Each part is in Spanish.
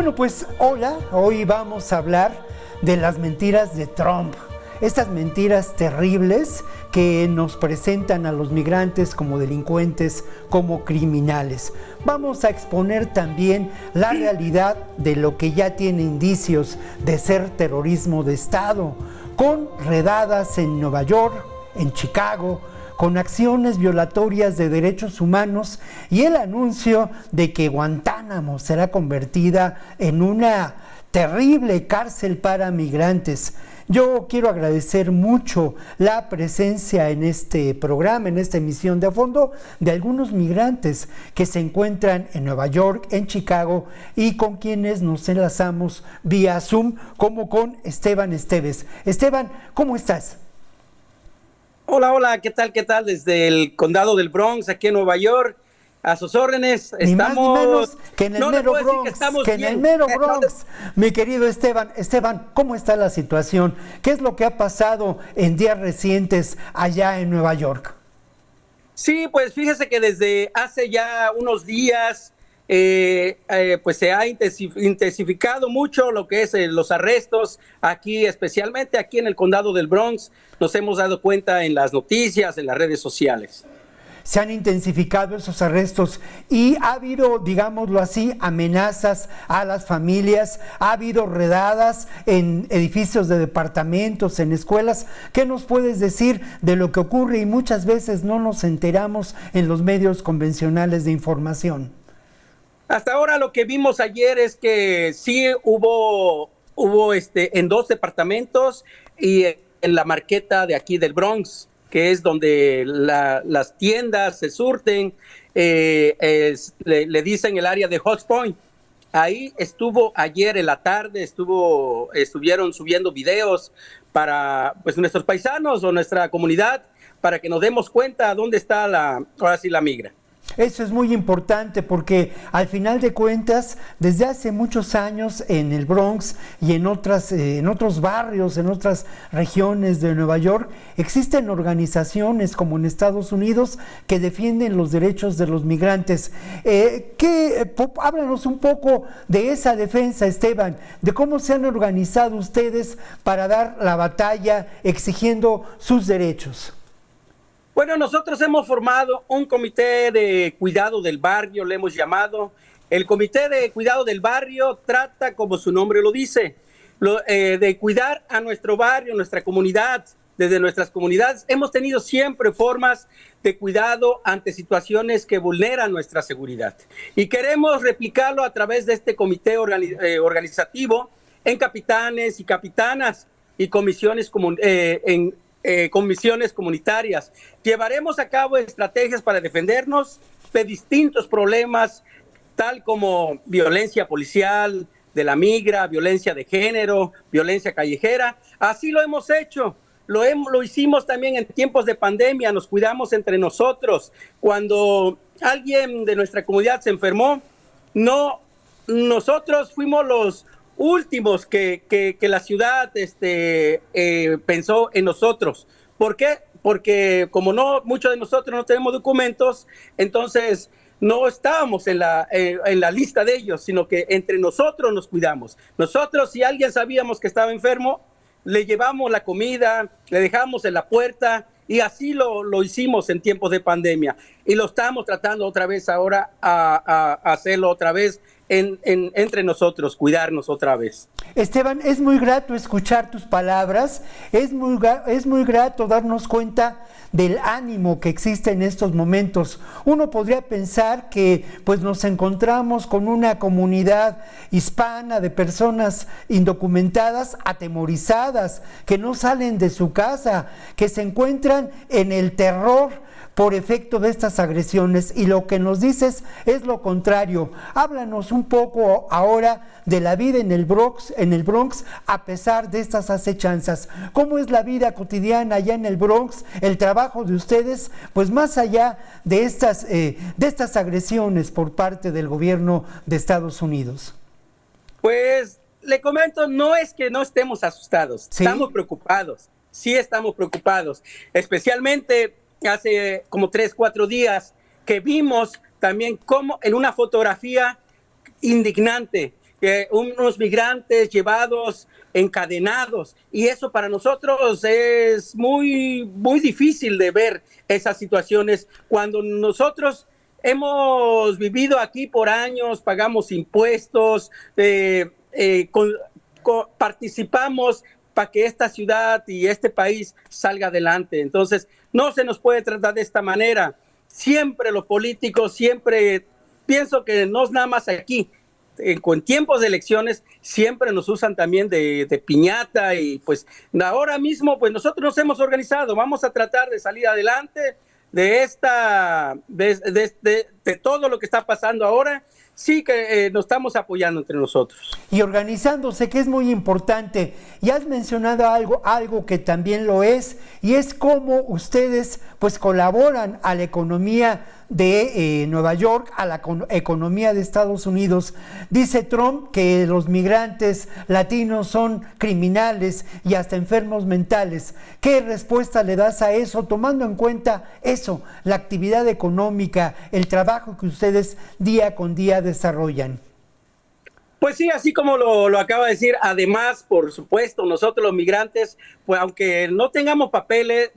Bueno, pues hola, hoy vamos a hablar de las mentiras de Trump. Estas mentiras terribles que nos presentan a los migrantes como delincuentes, como criminales. Vamos a exponer también la realidad de lo que ya tiene indicios de ser terrorismo de Estado, con redadas en Nueva York, en Chicago, con acciones violatorias de derechos humanos y el anuncio de que Guantánamo será convertida en una terrible cárcel para migrantes. Yo quiero agradecer mucho la presencia en este programa, en esta emisión de A Fondo, de algunos migrantes que se encuentran en Nueva York, en Chicago, y con quienes nos enlazamos vía Zoom, como con Esteban Esteves. Esteban, ¿cómo estás? Hola, ¿qué tal? Desde el condado del Bronx, aquí en Nueva York, a sus órdenes. Ni más ni menos que en el mero Bronx, mi querido Esteban. Esteban, ¿cómo está la situación? ¿Qué es lo que ha pasado en días recientes allá en Nueva York? Sí, pues fíjese que desde hace ya unos días, pues se ha intensificado mucho lo que es los arrestos aquí, especialmente aquí en el condado del Bronx. Nos hemos dado cuenta en las noticias, en las redes sociales. Se han intensificado esos arrestos y ha habido, digámoslo así, amenazas a las familias, ha habido redadas en edificios de departamentos, en escuelas. ¿Qué nos puedes decir de lo que ocurre y muchas veces no nos enteramos en los medios convencionales de información? Hasta ahora lo que vimos ayer es que sí hubo en 2 departamentos y en la marqueta de aquí del Bronx, que es donde las tiendas se surten, le dicen el área de Hot Point. Ahí estuvo ayer en la tarde, estuvieron subiendo videos para pues nuestros paisanos o nuestra comunidad, para que nos demos cuenta dónde está ahora sí la migra. Eso es muy importante porque al final de cuentas, desde hace muchos años en el Bronx y en otros barrios, en otras regiones de Nueva York, existen organizaciones como en Estados Unidos que defienden los derechos de los migrantes. Háblanos un poco de esa defensa, Esteban, de cómo se han organizado ustedes para dar la batalla exigiendo sus derechos. Bueno, nosotros hemos formado un comité de cuidado del barrio, le hemos llamado. El comité de cuidado del barrio trata, como su nombre lo dice, de cuidar a nuestro barrio, nuestra comunidad. Desde nuestras comunidades hemos tenido siempre formas de cuidado ante situaciones que vulneran nuestra seguridad. Y queremos replicarlo a través de este comité organizativo en capitanes y capitanas y comisiones comunitarias. Llevaremos a cabo estrategias para defendernos de distintos problemas, tal como violencia policial, de la migra, violencia de género, violencia callejera. Así lo hemos hecho. Lo hicimos también en tiempos de pandemia, nos cuidamos entre nosotros. Cuando alguien de nuestra comunidad se enfermó, nosotros fuimos los últimos que la ciudad pensó en nosotros. ¿Por qué? Porque como muchos de nosotros no tenemos documentos, entonces no estábamos en la lista de ellos, sino que entre nosotros nos cuidamos. Nosotros, si alguien sabíamos que estaba enfermo, le llevamos la comida, le dejamos en la puerta, y así lo hicimos en tiempos de pandemia. Y lo estamos tratando otra vez ahora a hacerlo otra vez entre nosotros, cuidarnos otra vez. Esteban, es muy grato escuchar tus palabras, es muy grato darnos cuenta del ánimo que existe en estos momentos. Uno podría pensar que pues nos encontramos con una comunidad hispana de personas indocumentadas, atemorizadas, que no salen de su casa, que se encuentran en el terror por efecto de estas agresiones, y lo que nos dices es lo contrario. Háblanos un poco ahora de la vida en el Bronx a pesar de estas acechanzas. ¿Cómo es la vida cotidiana allá en el Bronx, el trabajo de ustedes, pues más allá de estas agresiones por parte del gobierno de Estados Unidos? Pues le comento, no es que no estemos asustados, ¿Sí? Estamos preocupados, sí estamos preocupados, especialmente hace como 3-4 días que vimos también como en una fotografía indignante, unos migrantes llevados, encadenados, y eso para nosotros es muy, muy difícil de ver esas situaciones cuando nosotros hemos vivido aquí por años, pagamos impuestos, participamos para que esta ciudad y este país salga adelante. Entonces, no se nos puede tratar de esta manera. Siempre los políticos, siempre, pienso que no es nada más aquí, con tiempos de elecciones siempre nos usan también de piñata, y pues ahora mismo pues nosotros nos hemos organizado, vamos a tratar de salir adelante de todo lo que está pasando ahora. Sí que nos estamos apoyando entre nosotros. Y organizándose, que es muy importante. Y has mencionado algo que también lo es, y es cómo ustedes pues colaboran a la economía de Nueva York, a la economía de Estados Unidos. Dice Trump que los migrantes latinos son criminales y hasta enfermos mentales. ¿Qué respuesta le das a eso, tomando en cuenta eso, la actividad económica, el trabajo que ustedes día con día desarrollan? Pues sí, así como lo acaba de decir, además, por supuesto, nosotros los migrantes, pues aunque no tenemos papeles,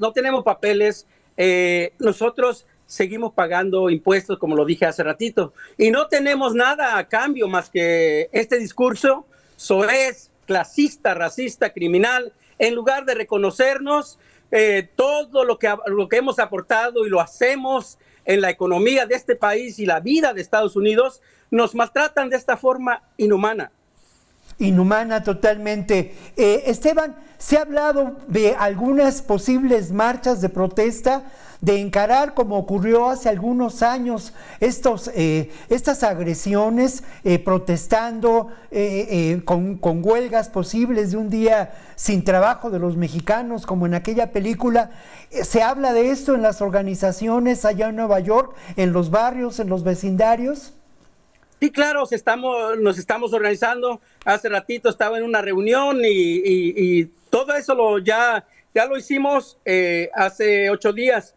nosotros seguimos pagando impuestos, como lo dije hace ratito, y no tenemos nada a cambio más que este discurso soez, clasista, racista, criminal. En lugar de reconocernos todo lo que hemos aportado y lo hacemos en la economía de este país y la vida de Estados Unidos, nos maltratan de esta forma inhumana. Inhumana totalmente. Esteban, se ha hablado de algunas posibles marchas de protesta, de encarar, como ocurrió hace algunos años, estas agresiones, protestando con huelgas posibles de un día sin trabajo de los mexicanos, como en aquella película. ¿Se habla de esto en las organizaciones allá en Nueva York, en los barrios, en los vecindarios? Sí, claro, nos estamos organizando. Hace ratito estaba en una reunión y todo eso ya lo hicimos hace 8 días,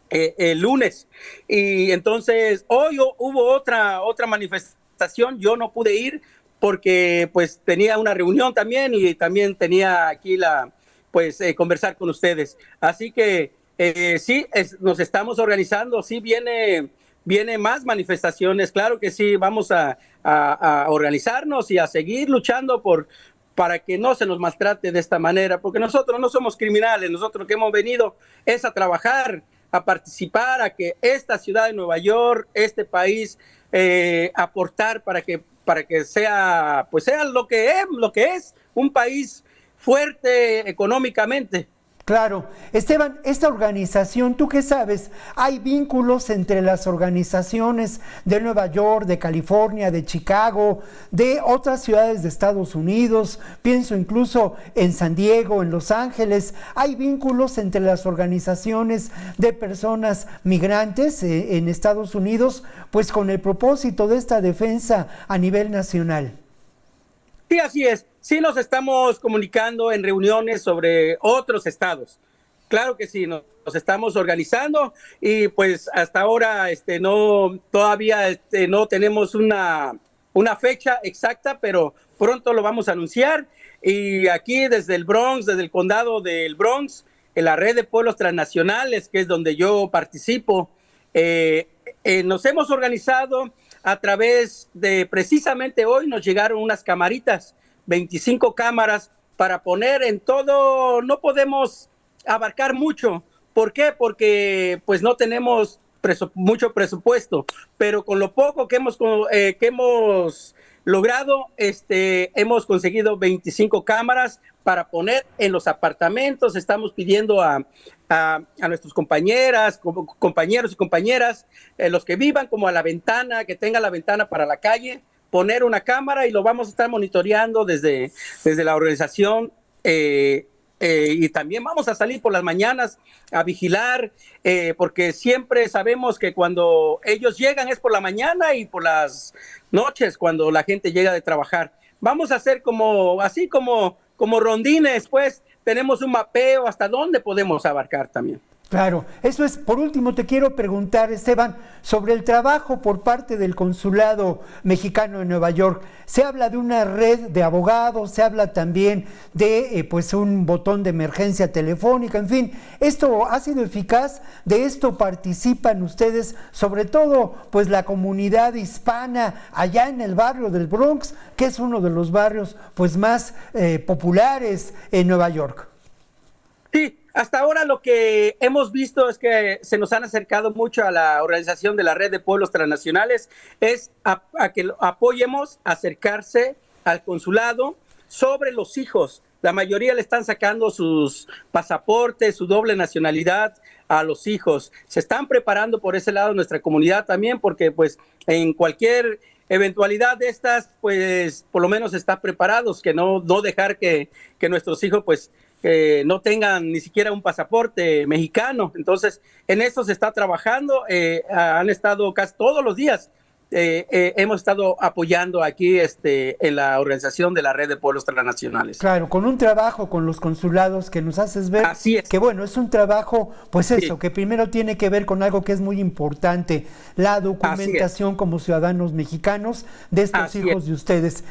el lunes. Y entonces hoy hubo otra manifestación. Yo no pude ir porque pues tenía una reunión también y también tenía aquí conversar con ustedes. Así que sí, nos estamos organizando. Sí, viene más manifestaciones, claro que sí, vamos a organizarnos y a seguir luchando para que no se nos maltrate de esta manera, porque nosotros no somos criminales, nosotros lo que hemos venido es a trabajar, a participar, a que esta ciudad de Nueva York, este país, aportar para que sea lo que es, un país fuerte económicamente. Claro. Esteban, esta organización, ¿tú qué sabes? ¿Hay vínculos entre las organizaciones de Nueva York, de California, de Chicago, de otras ciudades de Estados Unidos? Pienso incluso en San Diego, en Los Ángeles. ¿Hay vínculos entre las organizaciones de personas migrantes en Estados Unidos, pues con el propósito de esta defensa a nivel nacional? Sí, así es. Sí nos estamos comunicando en reuniones sobre otros estados. Claro que sí, nos estamos organizando y pues hasta ahora todavía no tenemos una fecha exacta, pero pronto lo vamos a anunciar. Y aquí desde el Bronx, desde el condado del Bronx, en la red de pueblos transnacionales, que es donde yo participo, nos hemos organizado a través de, precisamente hoy nos llegaron unas camaritas, 25 cámaras para poner en todo. No podemos abarcar mucho. ¿Por qué? Porque pues no tenemos mucho presupuesto, pero con lo poco que hemos logrado, hemos conseguido 25 cámaras para poner en los apartamentos. Estamos pidiendo a nuestros compañeros y compañeras, los que vivan como a la ventana, que tenga la ventana para la calle, poner una cámara, y lo vamos a estar monitoreando desde la organización. Y también vamos a salir por las mañanas a vigilar, porque siempre sabemos que cuando ellos llegan es por la mañana y por las noches cuando la gente llega de trabajar. Vamos a hacer como rondines, pues tenemos un mapeo hasta dónde podemos abarcar también. Claro, eso es. Por último, te quiero preguntar, Esteban, sobre el trabajo por parte del Consulado Mexicano en Nueva York. Se habla de una red de abogados, se habla también de pues un botón de emergencia telefónica, en fin. ¿Esto ha sido eficaz? ¿De esto participan ustedes, sobre todo pues la comunidad hispana allá en el barrio del Bronx, que es uno de los barrios pues más populares en Nueva York? Sí, hasta ahora lo que hemos visto es que se nos han acercado mucho a la organización de la Red de Pueblos Transnacionales, es a que apoyemos acercarse al consulado sobre los hijos. La mayoría le están sacando sus pasaportes, su doble nacionalidad a los hijos. Se están preparando por ese lado nuestra comunidad también, porque pues en cualquier eventualidad de estas, pues por lo menos está preparados, que no dejar que nuestros hijos pues no tengan ni siquiera un pasaporte mexicano. Entonces, en eso se está trabajando. Han estado casi todos los días. Hemos estado apoyando aquí en la organización de la Red de Pueblos Transnacionales. Claro, con un trabajo con los consulados que nos haces ver. Así es. Que bueno, es un trabajo, pues eso, sí, que primero tiene que ver con algo que es muy importante, la documentación como ciudadanos mexicanos de estos Así hijos es. De ustedes.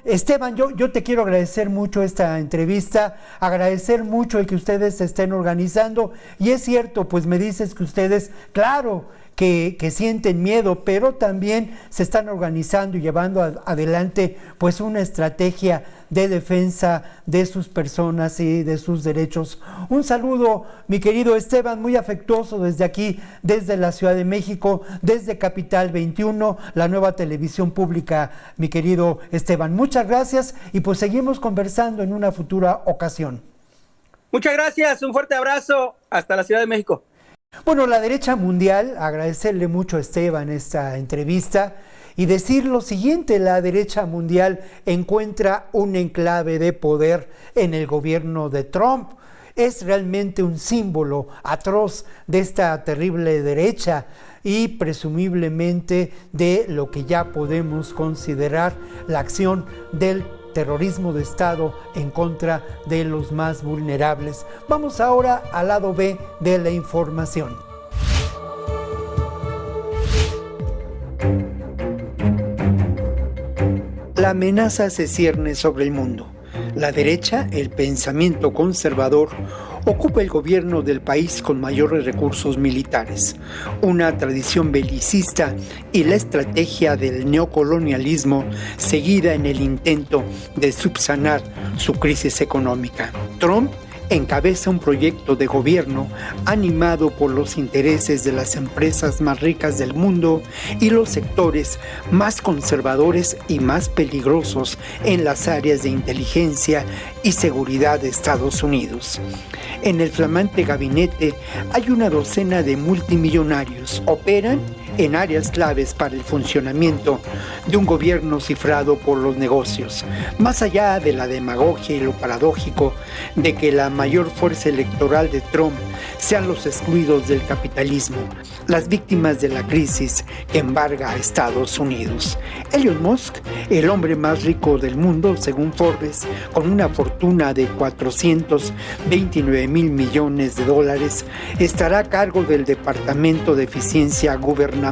Esteban, yo te quiero agradecer mucho esta entrevista, agradecer mucho el que ustedes se estén organizando, y es cierto, pues me dices que ustedes, claro, que sienten miedo, pero también se están organizando y llevando adelante pues una estrategia de defensa de sus personas y de sus derechos. Un saludo, mi querido Esteban, muy afectuoso desde aquí, desde la Ciudad de México, desde Capital 21, la nueva televisión pública, mi querido Esteban. Muchas gracias y pues seguimos conversando en una futura ocasión. Muchas gracias, un fuerte abrazo, hasta la Ciudad de México. Bueno, la derecha mundial, agradecerle mucho a Esteban esta entrevista y decir lo siguiente: la derecha mundial encuentra un enclave de poder en el gobierno de Trump. Es realmente un símbolo atroz de esta terrible derecha y presumiblemente de lo que ya podemos considerar la acción del terrorismo de Estado en contra de los más vulnerables. Vamos ahora al lado B de la información. La amenaza se cierne sobre el mundo. La derecha, el pensamiento conservador, ocupa el gobierno del país con mayores recursos militares, una tradición belicista y la estrategia del neocolonialismo seguida en el intento de subsanar su crisis económica. Trump encabeza un proyecto de gobierno animado por los intereses de las empresas más ricas del mundo y los sectores más conservadores y más peligrosos en las áreas de inteligencia y seguridad de Estados Unidos. En el flamante gabinete hay una docena de multimillonarios. Operan en áreas claves para el funcionamiento de un gobierno cifrado por los negocios, más allá de la demagogia y lo paradójico de que la mayor fuerza electoral de Trump sean los excluidos del capitalismo, las víctimas de la crisis que embarga a Estados Unidos. Elon Musk, el hombre más rico del mundo según Forbes, con una fortuna de $429 mil millones, estará a cargo del Departamento de Eficiencia Gubernamental.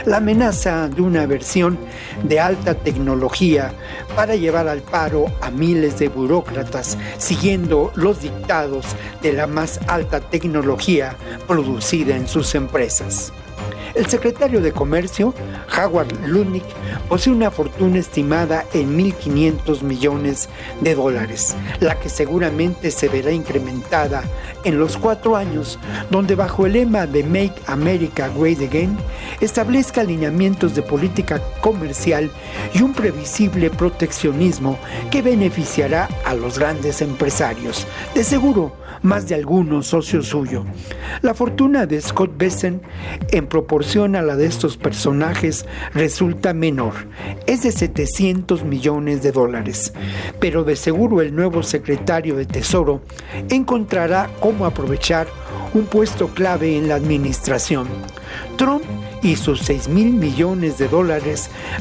La amenaza de una versión de alta tecnología para llevar al paro a miles de burócratas siguiendo los dictados de la más alta tecnología producida en sus empresas. El secretario de Comercio, Howard Lutnick, posee una fortuna estimada en $1.500 millones, la que seguramente se verá incrementada en los 4 años, donde bajo el lema de Make America Great Again, establezca alineamientos de política comercial y un previsible proteccionismo que beneficiará a los grandes empresarios, de seguro más de algunos socios suyos. La fortuna de Scott Bessent, en proporción a la de estos personajes, resulta menor, es de $700 millones, pero de seguro el nuevo secretario de Tesoro encontrará cómo aprovechar un puesto clave en la administración. Trump y sus $6,000 millones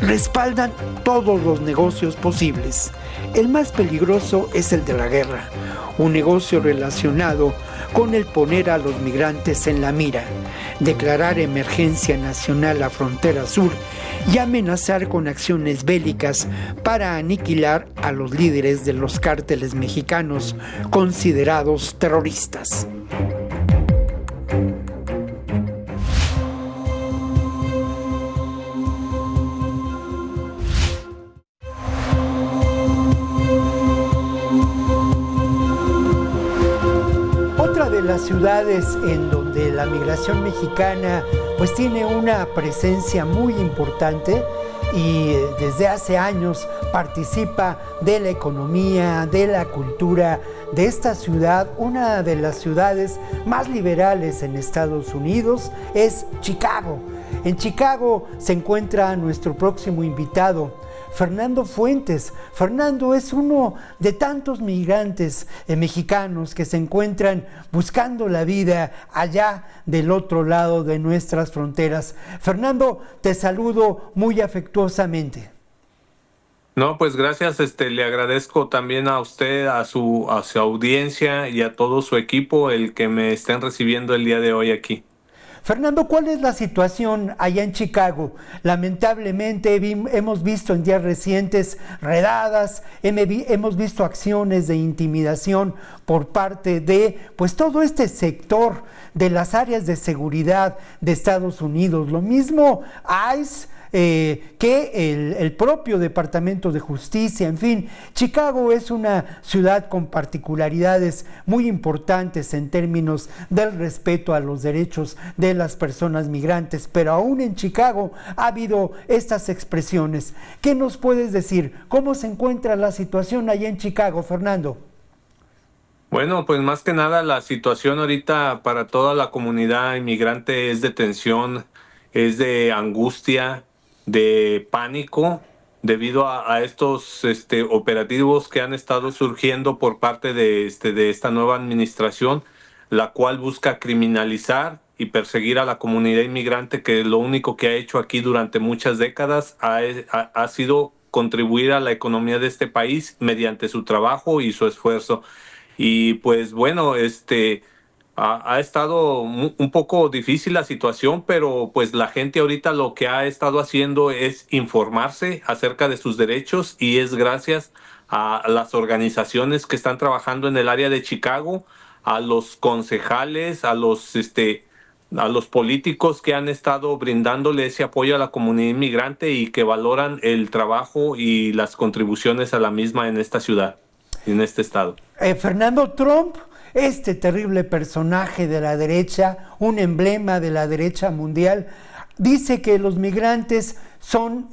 respaldan todos los negocios posibles. El más peligroso es el de la guerra, un negocio relacionado con el poner a los migrantes en la mira, declarar emergencia nacional a frontera sur y amenazar con acciones bélicas para aniquilar a los líderes de los cárteles mexicanos considerados terroristas. Las ciudades en donde la migración mexicana pues tiene una presencia muy importante y desde hace años participa de la economía, de la cultura de esta ciudad. Una de las ciudades más liberales en Estados Unidos es Chicago. En Chicago se encuentra nuestro próximo invitado, Fernando Fuentes. Fernando es uno de tantos migrantes mexicanos que se encuentran buscando la vida allá del otro lado de nuestras fronteras. Fernando, te saludo muy afectuosamente. No, pues gracias, le agradezco también a usted, a su audiencia y a todo su equipo el que me estén recibiendo el día de hoy aquí. Fernando, ¿cuál es la situación allá en Chicago? Lamentablemente hemos visto en días recientes redadas, hemos visto acciones de intimidación por parte de pues todo este sector de las áreas de seguridad de Estados Unidos. Lo mismo ICE, que el propio Departamento de Justicia. En fin, Chicago es una ciudad con particularidades muy importantes en términos del respeto a los derechos de las personas migrantes, pero aún en Chicago ha habido estas expresiones. ¿Qué nos puedes decir? ¿Cómo se encuentra la situación allá en Chicago, Fernando? Bueno, pues más que nada la situación ahorita para toda la comunidad inmigrante es de tensión, es de angustia, de pánico debido a estos operativos que han estado surgiendo por parte de esta nueva administración, la cual busca criminalizar y perseguir a la comunidad inmigrante, que lo único que ha hecho aquí durante muchas décadas ha sido contribuir a la economía de este país mediante su trabajo y su esfuerzo. Y pues bueno, ha estado un poco difícil la situación, pero pues la gente ahorita lo que ha estado haciendo es informarse acerca de sus derechos, y es gracias a las organizaciones que están trabajando en el área de Chicago, a los concejales, a los políticos que han estado brindándole ese apoyo a la comunidad inmigrante y que valoran el trabajo y las contribuciones a la misma en esta ciudad, en este estado. Fernando, Trump, este terrible personaje de la derecha, un emblema de la derecha mundial, dice que los migrantes son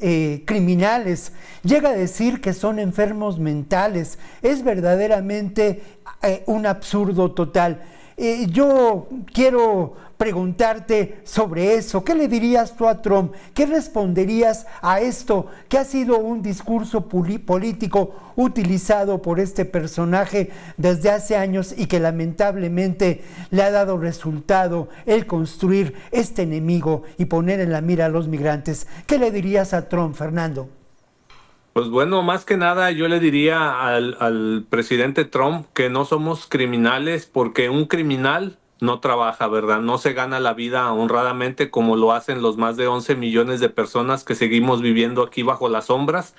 criminales, llega a decir que son enfermos mentales. Es verdaderamente un absurdo total. Yo quiero preguntarte sobre eso. ¿Qué le dirías tú a Trump? ¿Qué responderías a esto, que ha sido un discurso político utilizado por este personaje desde hace años y que lamentablemente le ha dado resultado el construir este enemigo y poner en la mira a los migrantes? ¿Qué le dirías a Trump, Fernando? Pues bueno, más que nada yo le diría al presidente Trump que no somos criminales, porque un criminal no trabaja, ¿verdad? No se gana la vida honradamente como lo hacen los más de 11 millones de personas que seguimos viviendo aquí bajo las sombras.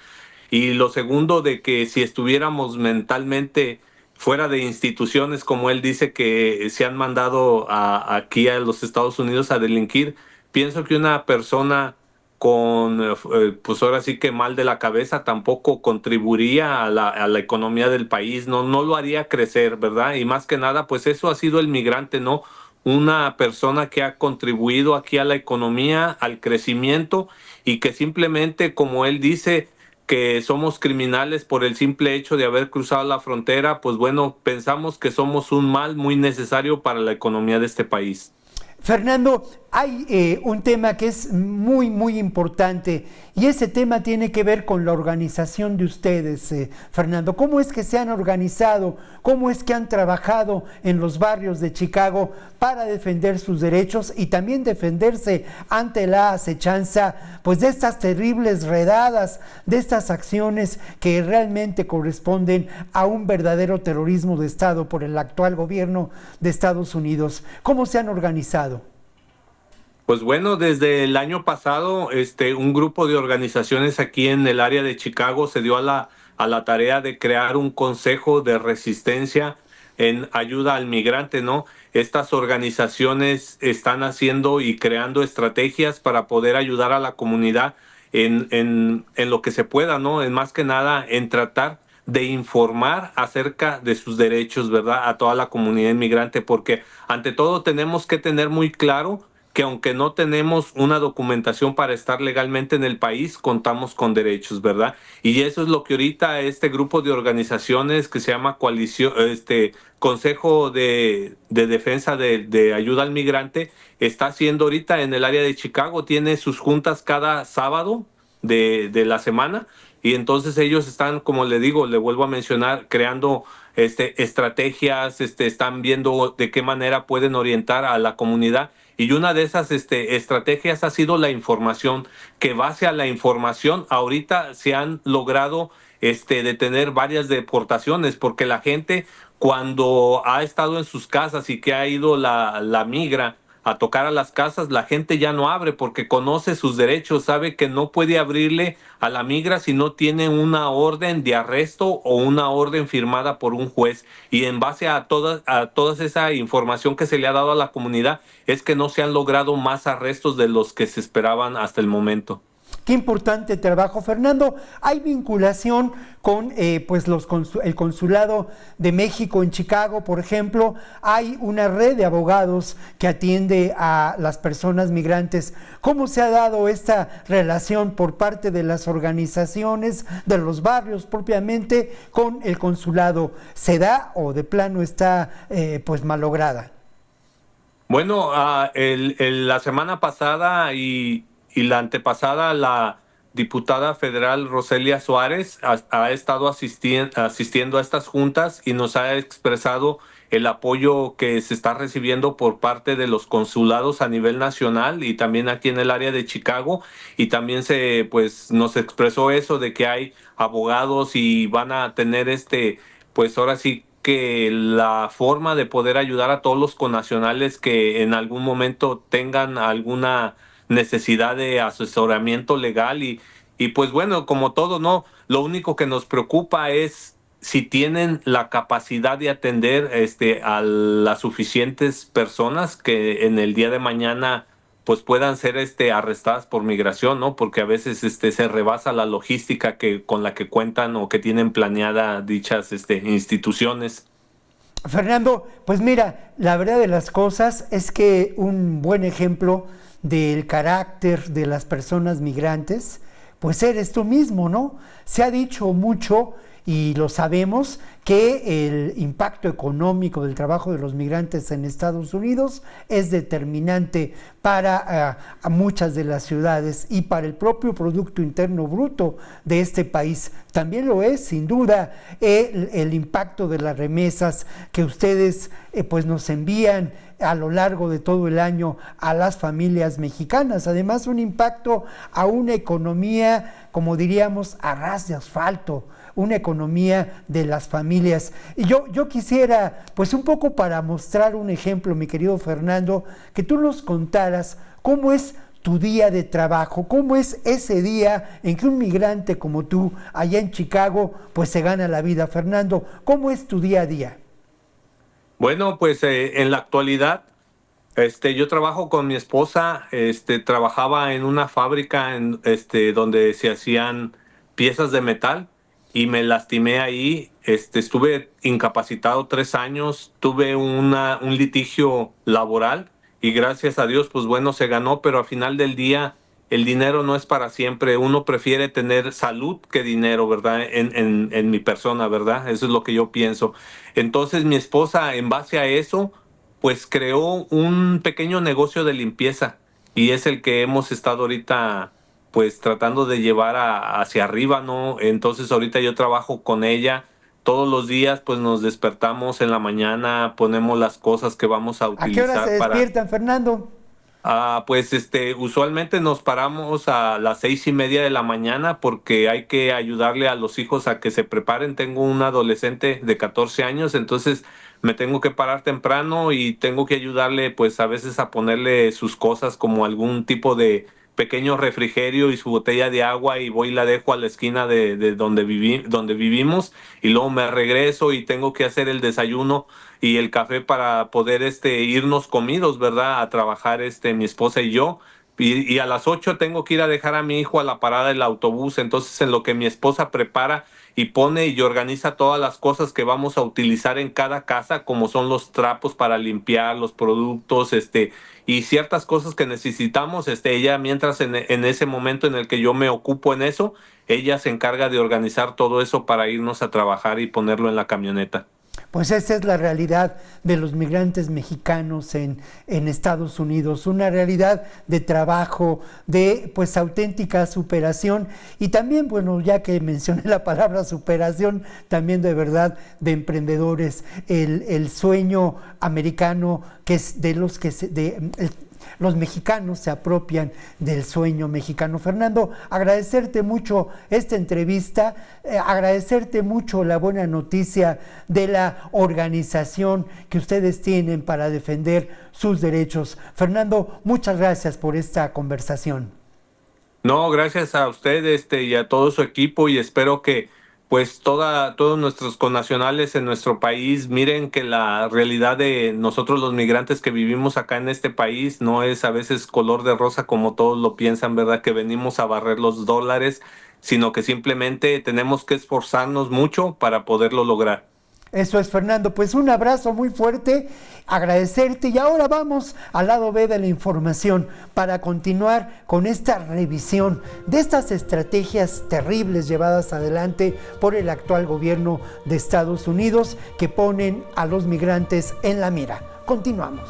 Y lo segundo, de que si estuviéramos mentalmente fuera de instituciones, como él dice que se han mandado aquí a los Estados Unidos a delinquir, pienso que una persona con, pues ahora sí que mal de la cabeza, tampoco contribuiría a la economía del país, no lo haría crecer, ¿verdad? Y más que nada, pues eso ha sido el migrante, ¿no? Una persona que ha contribuido aquí a la economía, al crecimiento, y que simplemente, como él dice, que somos criminales por el simple hecho de haber cruzado la frontera, pues bueno, pensamos que somos un mal muy necesario para la economía de este país. Fernando, hay un tema que es muy, muy importante y ese tema tiene que ver con la organización de ustedes, Fernando. ¿Cómo es que se han organizado? ¿Cómo es que han trabajado en los barrios de Chicago para defender sus derechos y también defenderse ante la acechanza, pues, de estas terribles redadas, de estas acciones que realmente corresponden a un verdadero terrorismo de Estado por el actual gobierno de Estados Unidos? ¿Cómo se han organizado? Pues bueno, desde el año pasado, un grupo de organizaciones aquí en el área de Chicago se dio a la tarea de crear un consejo de resistencia en ayuda al migrante, ¿no? Estas organizaciones están haciendo y creando estrategias para poder ayudar a la comunidad en lo que se pueda, ¿no? En más que nada, en tratar de informar acerca de sus derechos, ¿verdad? A toda la comunidad inmigrante, porque ante todo tenemos que tener muy claro que aunque no tenemos una documentación para estar legalmente en el país, contamos con derechos, ¿verdad? Y eso es lo que ahorita este grupo de organizaciones que se llama Coalición, Consejo de Defensa de Ayuda al Migrante, está haciendo ahorita en el área de Chicago. Tiene sus juntas cada sábado de la semana, y entonces ellos están, como le digo, le vuelvo a mencionar, creando estrategias, están viendo de qué manera pueden orientar a la comunidad. Y una de esas estrategias ha sido la información, que base a la información ahorita se han logrado detener varias deportaciones, porque la gente cuando ha estado en sus casas y que ha ido la migra a tocar a las casas, la gente ya no abre porque conoce sus derechos, sabe que no puede abrirle a la migra si no tiene una orden de arresto o una orden firmada por un juez. Y en base a toda esa información que se le ha dado a la comunidad, es que no se han logrado más arrestos de los que se esperaban hasta el momento. Qué importante trabajo, Fernando. Hay vinculación con pues el Consulado de México en Chicago, por ejemplo. Hay una red de abogados que atiende a las personas migrantes. ¿Cómo se ha dado esta relación por parte de las organizaciones, de los barrios propiamente, con el consulado? ¿Se da o de plano está pues malograda? Bueno, la semana pasada y la antepasada, la diputada federal Roselia Suárez ha estado asistiendo a estas juntas y nos ha expresado el apoyo que se está recibiendo por parte de los consulados a nivel nacional y también aquí en el área de Chicago. Y también pues nos expresó eso de que hay abogados y van a tener pues ahora sí que la forma de poder ayudar a todos los connacionales que en algún momento tengan alguna necesidad de asesoramiento legal. Y pues bueno, como todo, ¿no? Lo único que nos preocupa es si tienen la capacidad de atender a las suficientes personas que en el día de mañana pues puedan ser arrestadas por migración, ¿no? Porque a veces se rebasa la logística con la que cuentan o que tienen planeada dichas instituciones. Fernando, pues mira, la verdad de las cosas es que un buen ejemplo del carácter de las personas migrantes, pues eres tú mismo, ¿no? Se ha dicho mucho y lo sabemos que el impacto económico del trabajo de los migrantes en Estados Unidos es determinante para a muchas de las ciudades y para el propio Producto Interno Bruto de este país. También lo es, sin duda, el impacto de las remesas que ustedes pues nos envían a lo largo de todo el año a las familias mexicanas. Además, un impacto a una economía, como diríamos, a ras de asfalto, una economía de las familias. Y yo quisiera, pues un poco para mostrar un ejemplo, mi querido Fernando, que tú nos contaras cómo es tu día de trabajo, cómo es ese día en que un migrante como tú, allá en Chicago, pues se gana la vida. Fernando, ¿cómo es tu día a día? Bueno, pues en la actualidad, yo trabajo con mi esposa. Trabajaba en una fábrica donde se hacían piezas de metal y me lastimé ahí. Estuve incapacitado 3 años, tuve un litigio laboral y gracias a Dios, pues bueno, se ganó, pero al final del día el dinero no es para siempre. Uno prefiere tener salud que dinero, ¿verdad? En mi persona, ¿verdad? Eso es lo que yo pienso. Entonces mi esposa, en base a eso, pues creó un pequeño negocio de limpieza. y es el que hemos estado ahorita pues tratando de llevar hacia arriba, ¿no? Entonces ahorita yo trabajo con ella todos los días, pues nos despertamos en la mañana, ponemos las cosas que vamos a ¿A qué hora se utilizar para... despiertan, Fernando? Pues usualmente nos paramos a las 6:30 de la mañana porque hay que ayudarle a los hijos a que se preparen. Tengo un adolescente de 14 años, entonces me tengo que parar temprano y tengo que ayudarle pues a veces a ponerle sus cosas como algún tipo de pequeño refrigerio y su botella de agua y voy y la dejo a la esquina de donde vivimos y luego me regreso y tengo que hacer el desayuno y el café para poder irnos comidos, ¿verdad? A trabajar mi esposa y yo. Y a las 8 tengo que ir a dejar a mi hijo a la parada del autobús. Entonces, en lo que mi esposa prepara y pone y organiza todas las cosas que vamos a utilizar en cada casa, como son los trapos para limpiar, los productos, y ciertas cosas que necesitamos, ella mientras en ese momento en el que yo me ocupo en eso, ella se encarga de organizar todo eso para irnos a trabajar y ponerlo en la camioneta. Pues esa es la realidad de los migrantes mexicanos en Estados Unidos, una realidad de trabajo, de pues auténtica superación y también, bueno, ya que mencioné la palabra superación, también de verdad de emprendedores, el sueño americano que es de los que los mexicanos se apropian del sueño mexicano. Fernando, agradecerte mucho esta entrevista, agradecerte mucho la buena noticia de la organización que ustedes tienen para defender sus derechos. Fernando, muchas gracias por esta conversación. No, gracias a usted y a todo su equipo y espero que pues todos nuestros connacionales en nuestro país miren que la realidad de nosotros los migrantes que vivimos acá en este país no es a veces color de rosa como todos lo piensan, ¿verdad? Que venimos a barrer los dólares, sino que simplemente tenemos que esforzarnos mucho para poderlo lograr. Eso es, Fernando. Pues un abrazo muy fuerte, agradecerte y ahora vamos al lado B de la información para continuar con esta revisión de estas estrategias terribles llevadas adelante por el actual gobierno de Estados Unidos que ponen a los migrantes en la mira. Continuamos.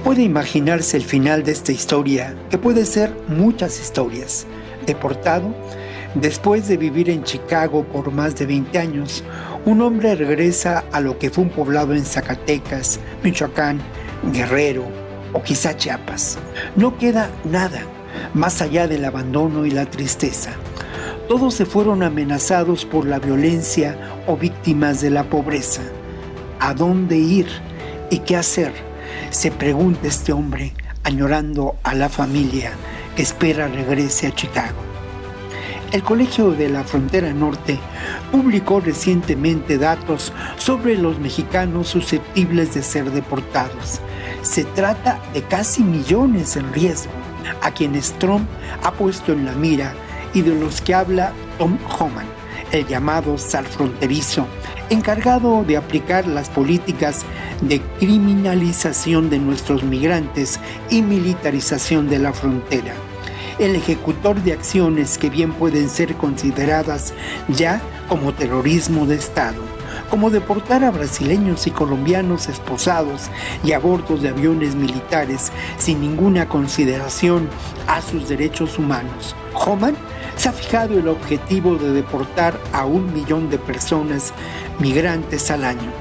Puede imaginarse el final de esta historia, que puede ser muchas historias. Deportado, después de vivir en Chicago por más de 20 años, un hombre regresa a lo que fue un poblado en Zacatecas, Michoacán, Guerrero o quizá Chiapas. No queda nada más allá del abandono y la tristeza. Todos se fueron amenazados por la violencia o víctimas de la pobreza. ¿A dónde ir y qué hacer? Se pregunta este hombre, añorando a la familia que espera regrese a Chicago. El Colegio de la Frontera Norte publicó recientemente datos sobre los mexicanos susceptibles de ser deportados. Se trata de casi millones en riesgo, a quienes Trump ha puesto en la mira y de los que habla Tom Homan, el llamado zar fronterizo, encargado de aplicar las políticas de criminalización de nuestros migrantes y militarización de la frontera. El ejecutor de acciones que bien pueden ser consideradas ya como terrorismo de Estado, como deportar a brasileños y colombianos esposados y a bordo de aviones militares sin ninguna consideración a sus derechos humanos. Homan se ha fijado el objetivo de deportar a 1 millón de personas migrantes al año.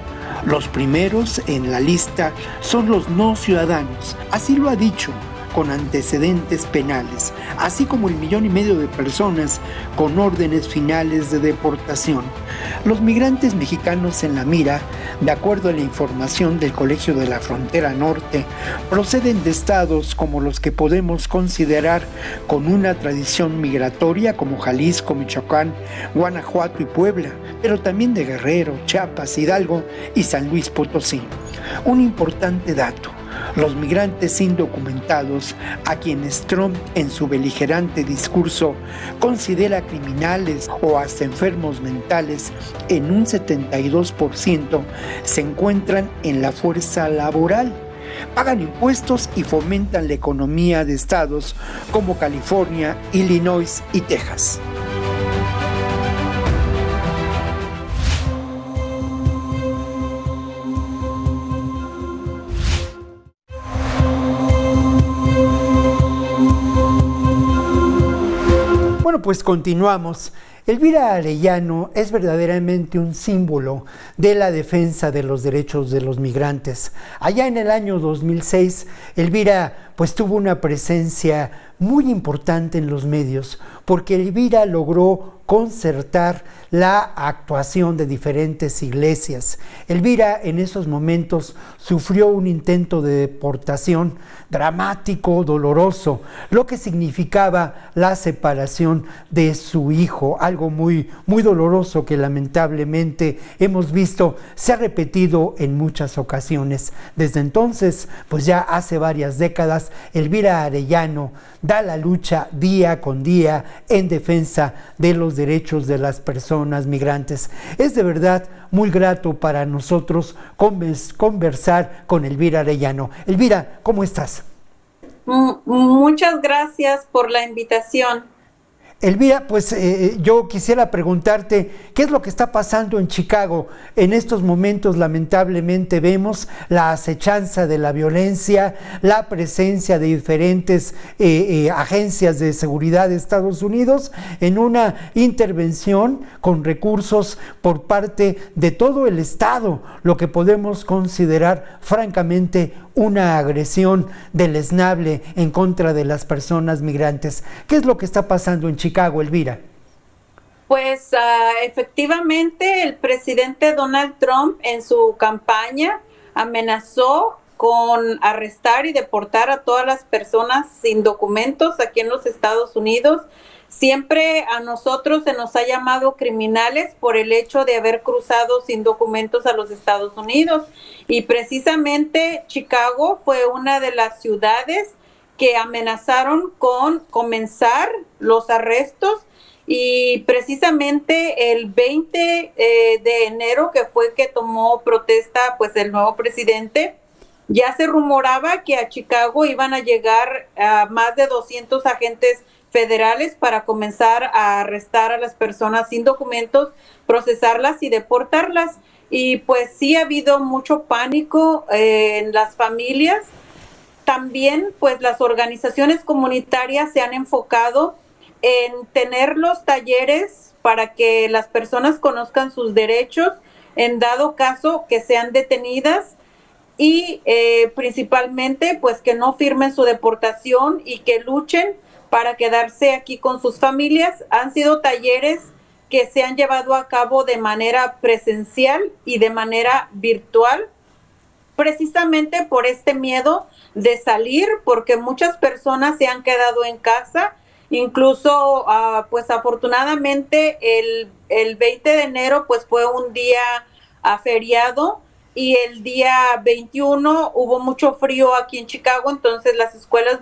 Los primeros en la lista son los no ciudadanos, así lo ha dicho, con antecedentes penales, así como 1,5 millones de personas con órdenes finales de deportación. Los migrantes mexicanos en la mira, de acuerdo a la información del Colegio de la Frontera Norte, proceden de estados como los que podemos considerar con una tradición migratoria como Jalisco, Michoacán, Guanajuato y Puebla, pero también de Guerrero, Chiapas, Hidalgo y San Luis Potosí. Un importante dato: los migrantes indocumentados, a quienes Trump en su beligerante discurso considera criminales o hasta enfermos mentales, en un 72% se encuentran en la fuerza laboral, pagan impuestos y fomentan la economía de estados como California, Illinois y Texas. Bueno, pues continuamos. Elvira Arellano es verdaderamente un símbolo de la defensa de los derechos de los migrantes. Allá en el año 2006, Elvira pues tuvo una presencia muy importante en los medios, porque Elvira logró concertar la actuación de diferentes iglesias. Elvira en esos momentos sufrió un intento de deportación dramático, doloroso, lo que significaba la separación de su hijo, algo muy, muy doloroso que lamentablemente hemos visto se ha repetido en muchas ocasiones. Desde entonces, pues ya hace varias décadas, Elvira Arellano da la lucha día con día en defensa de los derechos de las personas migrantes. Es de verdad muy grato para nosotros conversar con Elvira Arellano. Elvira, ¿cómo estás? Muchas gracias por la invitación. Elvira, pues yo quisiera preguntarte, ¿qué es lo que está pasando en Chicago? En estos momentos, lamentablemente, vemos la acechanza de la violencia, la presencia de diferentes agencias de seguridad de Estados Unidos en una intervención con recursos por parte de todo el Estado, lo que podemos considerar francamente una agresión deleznable en contra de las personas migrantes. ¿Qué es lo que está pasando en Chicago, Elvira? Pues efectivamente el presidente Donald Trump en su campaña amenazó con arrestar y deportar a todas las personas sin documentos aquí en los Estados Unidos. Siempre a nosotros se nos ha llamado criminales por el hecho de haber cruzado sin documentos a los Estados Unidos. Y precisamente Chicago fue una de las ciudades que amenazaron con comenzar los arrestos. Y precisamente el 20 de enero, que fue que tomó protesta pues el nuevo presidente, ya se rumoraba que a Chicago iban a llegar más de 200 agentes federales para comenzar a arrestar a las personas sin documentos, procesarlas y deportarlas. Y pues sí ha habido mucho pánico en las familias. También pues las organizaciones comunitarias se han enfocado en tener los talleres para que las personas conozcan sus derechos en dado caso que sean detenidas y principalmente pues que no firmen su deportación y que luchen para quedarse aquí con sus familias. Han sido talleres que se han llevado a cabo de manera presencial y de manera virtual, precisamente por este miedo de salir, porque muchas personas se han quedado en casa. Incluso, pues afortunadamente el 20 de enero pues fue un día feriado, y el día 21 hubo mucho frío aquí en Chicago, entonces las escuelas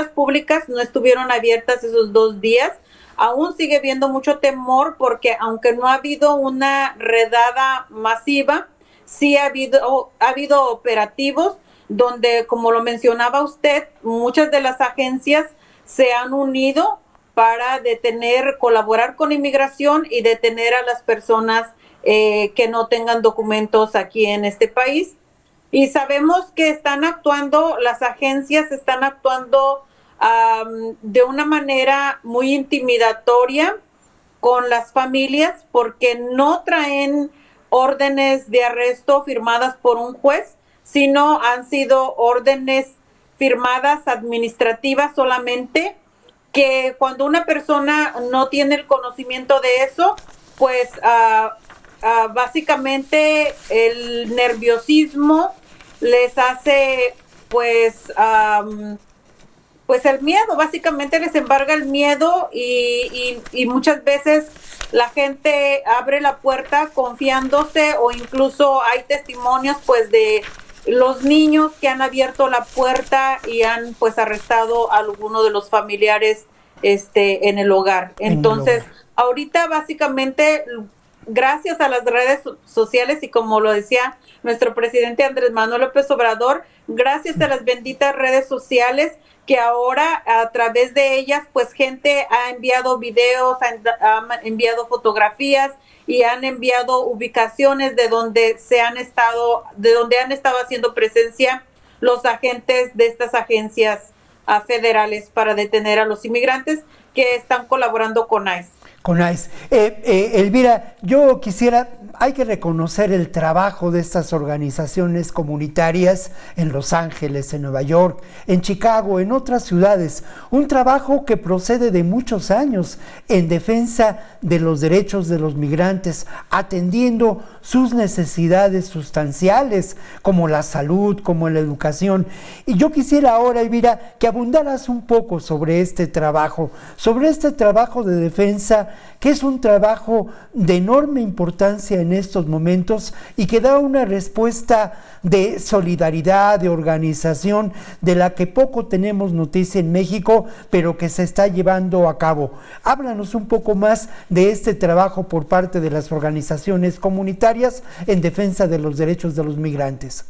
públicas no estuvieron abiertas esos 2 días. Aún sigue habiendo mucho temor porque aunque no ha habido una redada masiva, sí ha habido operativos donde, como lo mencionaba usted, muchas de las agencias se han unido para colaborar con inmigración y detener a las personas que no tengan documentos aquí en este país. Y sabemos que las agencias están actuando de una manera muy intimidatoria con las familias porque no traen órdenes de arresto firmadas por un juez, sino han sido órdenes firmadas administrativas solamente, que cuando una persona no tiene el conocimiento de eso, pues básicamente el nerviosismo les hace pues el miedo, básicamente les embarga el miedo y muchas veces la gente abre la puerta confiándose, o incluso hay testimonios pues de los niños que han abierto la puerta y han pues arrestado a alguno de los familiares en el hogar. Entonces, ahorita básicamente, gracias a las redes sociales y como lo decía nuestro presidente Andrés Manuel López Obrador, gracias a las benditas redes sociales, que ahora a través de ellas pues gente ha enviado videos, ha enviado fotografías y han enviado ubicaciones de donde han estado haciendo presencia los agentes de estas agencias federales para detener a los inmigrantes, que están colaborando con ICE. Con ICE. Elvira, yo quisiera, hay que reconocer el trabajo de estas organizaciones comunitarias en Los Ángeles, en Nueva York, en Chicago, en otras ciudades. Un trabajo que procede de muchos años en defensa de los derechos de los migrantes, atendiendo sus necesidades sustanciales, como la salud, como la educación. Y yo quisiera ahora, Elvira, que abundaras un poco sobre este trabajo de defensa, que es un trabajo de enorme importancia en estos momentos y que da una respuesta de solidaridad, de organización, de la que poco tenemos noticia en México, pero que se está llevando a cabo. Háblanos un poco más de este trabajo por parte de las organizaciones comunitarias en defensa de los derechos de los migrantes.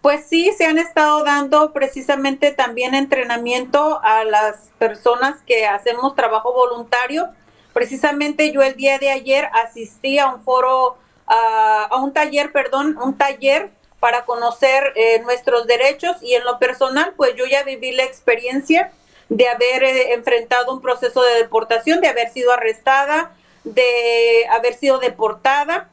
Pues sí, se han estado dando precisamente también entrenamiento a las personas que hacemos trabajo voluntario. Precisamente yo el día de ayer asistí a un taller para conocer nuestros derechos, y en lo personal, pues yo ya viví la experiencia de haber enfrentado un proceso de deportación, de haber sido arrestada, de haber sido deportada,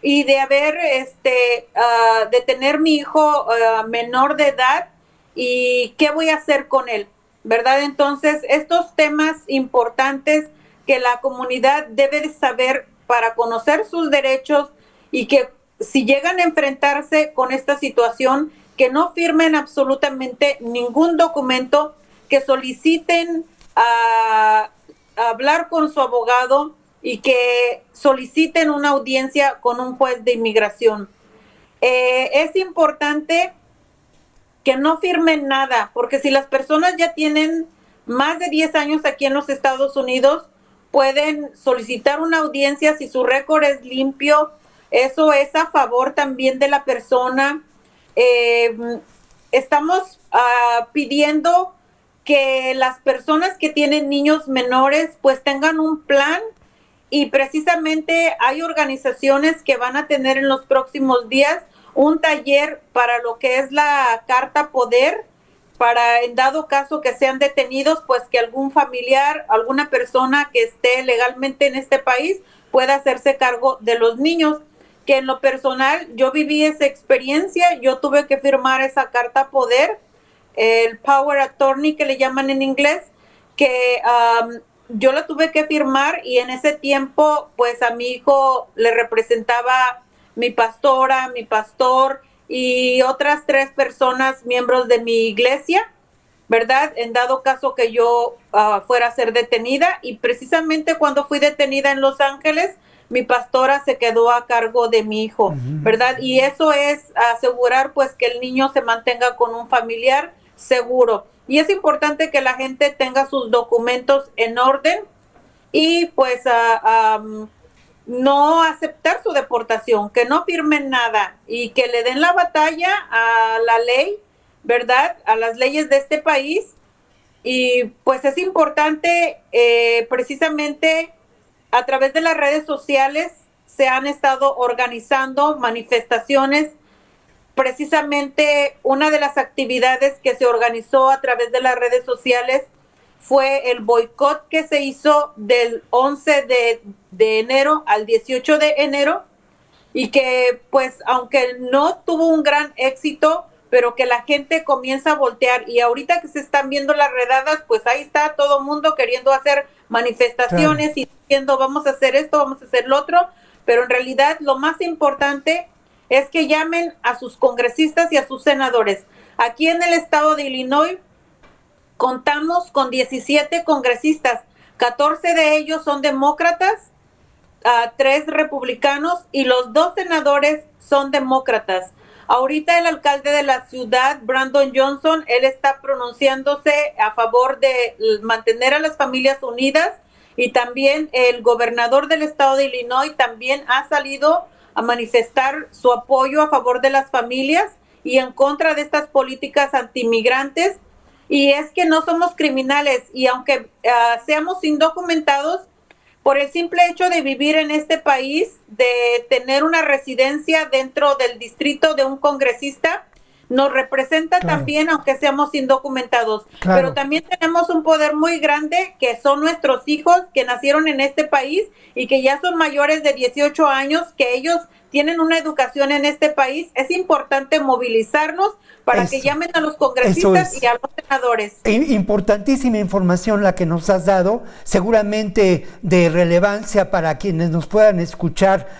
y de haber, de tener mi hijo menor de edad, y qué voy a hacer con él, ¿verdad? Entonces, estos temas importantes que la comunidad debe de saber para conocer sus derechos, y que si llegan a enfrentarse con esta situación, que no firmen absolutamente ningún documento, que soliciten hablar con su abogado y que soliciten una audiencia con un juez de inmigración. Es importante que no firmen nada, porque si las personas ya tienen más de 10 años aquí en los Estados Unidos, pueden solicitar una audiencia si su récord es limpio. Eso es a favor también de la persona. Estamos pidiendo que las personas que tienen niños menores pues tengan un plan, y precisamente hay organizaciones que van a tener en los próximos días un taller para lo que es la carta poder, para en dado caso que sean detenidos, pues que algún familiar, alguna persona que esté legalmente en este país pueda hacerse cargo de los niños. Que en lo personal yo viví esa experiencia, yo tuve que firmar esa carta poder, el Power Attorney que le llaman en inglés, que yo la tuve que firmar, y en ese tiempo pues a mi hijo le representaba mi pastora, mi pastor y otras 3 personas miembros de mi iglesia, ¿verdad? En dado caso que yo fuera a ser detenida, y precisamente cuando fui detenida en Los Ángeles, mi pastora se quedó a cargo de mi hijo, ¿verdad? Y eso es asegurar pues que el niño se mantenga con un familiar seguro. Y es importante que la gente tenga sus documentos en orden, y pues no aceptar su deportación, que no firmen nada, y que le den la batalla a la ley, ¿verdad? A las leyes de este país. Y pues es importante, precisamente a través de las redes sociales se han estado organizando manifestaciones. Precisamente una de las actividades que se organizó a través de las redes sociales fue el boicot que se hizo del 11 de enero al 18 de enero, y que pues aunque no tuvo un gran éxito, pero que la gente comienza a voltear, y ahorita que se están viendo las redadas, pues ahí está todo el mundo queriendo hacer manifestaciones, claro, y diciendo vamos a hacer esto, vamos a hacer lo otro, pero en realidad lo más importante es que llamen a sus congresistas y a sus senadores. Aquí en el estado de Illinois contamos con 17 congresistas, 14 de ellos son demócratas, 3 republicanos, y los 2 senadores son demócratas. Ahorita el alcalde de la ciudad, Brandon Johnson, él está pronunciándose a favor de mantener a las familias unidas, y también el gobernador del estado de Illinois también ha salido a manifestar su apoyo a favor de las familias y en contra de estas políticas antimigrantes. Y es que no somos criminales, y aunque seamos indocumentados, por el simple hecho de vivir en este país, de tener una residencia dentro del distrito de un congresista, nos representa también, aunque seamos indocumentados. Pero también tenemos un poder muy grande, que son nuestros hijos que nacieron en este país y que ya son mayores de 18 años, que ellos tienen una educación en este país. Es importante movilizarnos para que llamen a los congresistas y a los senadores. Importantísima información la que nos has dado, seguramente de relevancia para quienes nos puedan escuchar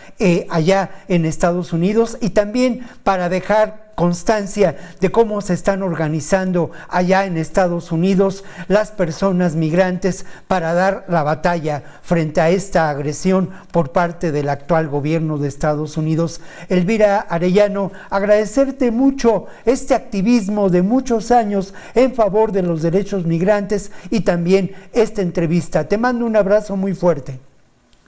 allá en Estados Unidos, y también para dejar constancia de cómo se están organizando allá en Estados Unidos las personas migrantes para dar la batalla frente a esta agresión por parte del actual gobierno de Estados Unidos. Elvira Arellano, agradecerte mucho este activismo de muchos años en favor de los derechos migrantes y también esta entrevista. Te mando un abrazo muy fuerte.